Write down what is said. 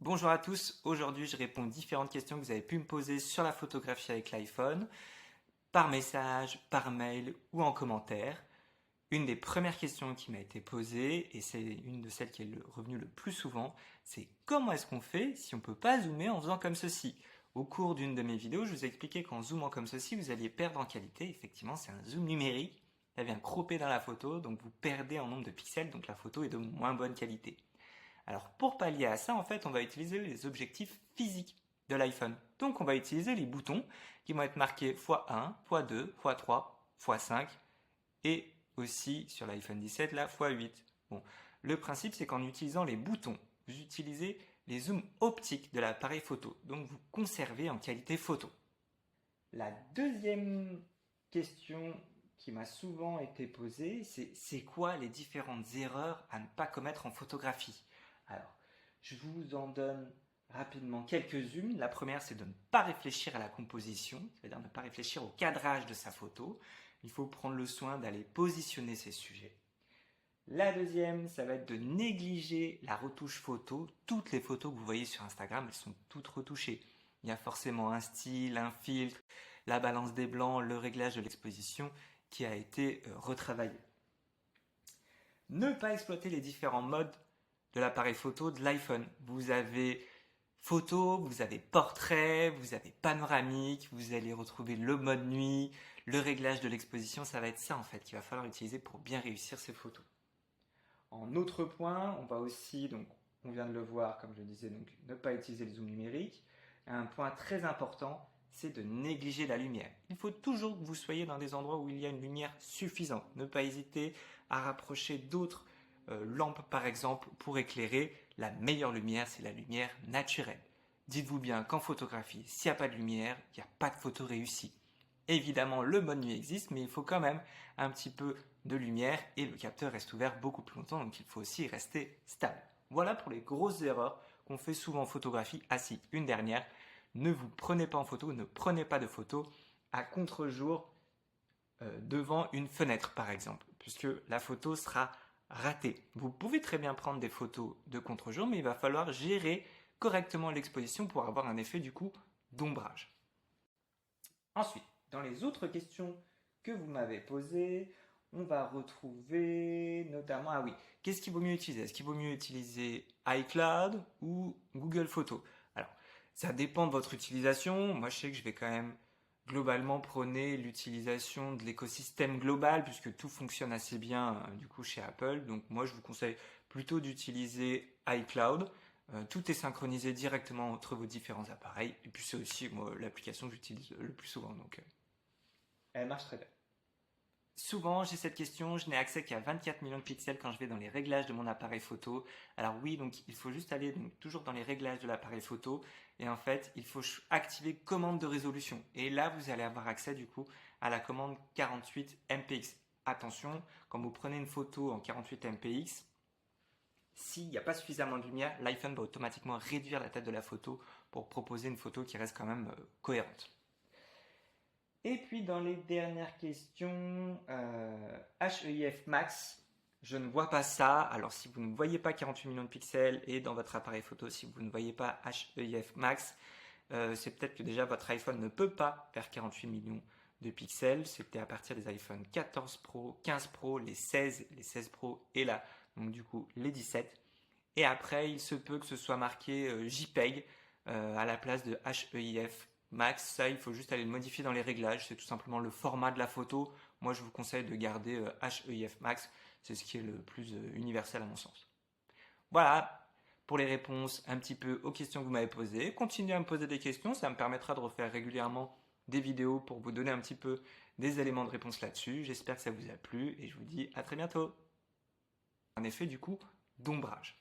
Bonjour à tous, aujourd'hui je réponds aux différentes questions que vous avez pu me poser sur la photographie avec l'iPhone, par message, par mail ou en commentaire. Une des premières questions qui m'a été posée, et c'est une de celles qui est revenue le plus souvent, c'est comment est-ce qu'on fait si on ne peut pas zoomer en faisant comme ceci? Au cours d'une de mes vidéos, je vous ai expliqué qu'en zoomant comme ceci, vous alliez perdre en qualité. Effectivement, c'est un zoom numérique, ça vient cropper dans la photo, donc vous perdez en nombre de pixels, donc la photo est de moins bonne qualité. Alors pour pallier à ça, en fait, on va utiliser les objectifs physiques de l'iPhone. Donc on va utiliser les boutons qui vont être marqués x1, x2, x3, x5 et aussi sur l'iPhone 17 là x8. Bon, le principe c'est qu'en utilisant les boutons, vous utilisez les zooms optiques de l'appareil photo. Donc vous conservez en qualité photo. La deuxième question qui m'a souvent été posée, c'est quoi les différentes erreurs à ne pas commettre en photographie? Alors, je vous en donne rapidement quelques-unes. La première, c'est de ne pas réfléchir à la composition, c'est-à-dire ne pas réfléchir au cadrage de sa photo. Il faut prendre le soin d'aller positionner ses sujets. La deuxième, ça va être de négliger la retouche photo. Toutes les photos que vous voyez sur Instagram, elles sont toutes retouchées. Il y a forcément un style, un filtre, la balance des blancs, le réglage de l'exposition qui a été retravaillé. Ne pas exploiter les différents modes de l'appareil photo de l'iPhone. Vous avez photo, vous avez portrait, vous avez panoramique, vous allez retrouver le mode nuit, le réglage de l'exposition. Ça va être ça en fait qu'il va falloir utiliser pour bien réussir ces photos. En autre point, on va aussi, donc on vient de le voir, comme je le disais, donc ne pas utiliser le zoom numérique. Un point très important, c'est de négliger la lumière. Il faut toujours que vous soyez dans des endroits où il y a une lumière suffisante. Ne pas hésiter à rapprocher d'autres lampes, par exemple, pour éclairer. La meilleure lumière, c'est la lumière naturelle. Dites-vous bien qu'en photographie, s'il n'y a pas de lumière, il n'y a pas de photo réussie. Évidemment, le mode nuit existe, mais il faut quand même un petit peu de lumière et le capteur reste ouvert beaucoup plus longtemps, donc il faut aussi rester stable. Voilà pour les grosses erreurs qu'on fait souvent en photographie. Ah si, une dernière, ne vous prenez pas en photo, ne prenez pas de photos à contre-jour devant une fenêtre par exemple, puisque la photo sera ratée. Vous pouvez très bien prendre des photos de contre-jour, mais il va falloir gérer correctement l'exposition pour avoir un effet du coup d'ombrage. Ensuite, dans les autres questions que vous m'avez posées, on va retrouver notamment, ah oui, qu'est-ce qu'il vaut mieux utiliser? Est-ce qu'il vaut mieux utiliser iCloud ou Google Photos? Alors, ça dépend de votre utilisation. Moi, je sais que je vais quand même globalement prôner l'utilisation de l'écosystème global puisque tout fonctionne assez bien du coup chez Apple. Donc moi, je vous conseille plutôt d'utiliser iCloud. Tout est synchronisé directement entre vos différents appareils. Et puis c'est aussi l'application que j'utilise le plus souvent. Donc elle marche très bien. Souvent, j'ai cette question, je n'ai accès qu'à 24 millions de pixels quand je vais dans les réglages de mon appareil photo. Alors oui, donc il faut juste aller toujours dans les réglages de l'appareil photo et en fait, il faut activer commande de résolution. Et là, vous allez avoir accès du coup à la commande 48 mpx. Attention, quand vous prenez une photo en 48 mpx, s'il n'y a pas suffisamment de lumière, l'iPhone va automatiquement réduire la tête de la photo pour proposer une photo qui reste quand même cohérente. Et puis dans les dernières questions, HEIF Max, je ne vois pas ça. Alors si vous ne voyez pas 48 millions de pixels et dans votre appareil photo, si vous ne voyez pas HEIF Max, c'est peut-être que déjà votre iPhone ne peut pas faire 48 millions de pixels. C'était à partir des iPhone 14 Pro, 15 Pro, les 16 Pro et là, donc du coup les 17. Et après, il se peut que ce soit marqué JPEG à la place de HEIF Max. Ça, il faut juste aller le modifier dans les réglages. C'est tout simplement le format de la photo. Moi, je vous conseille de garder HEIF Max. C'est ce qui est le plus universel à mon sens. Voilà pour les réponses un petit peu aux questions que vous m'avez posées. Continuez à me poser des questions. Ça me permettra de refaire régulièrement des vidéos pour vous donner un petit peu des éléments de réponse là-dessus. J'espère que ça vous a plu et je vous dis à très bientôt. Un effet du coup d'ombrage.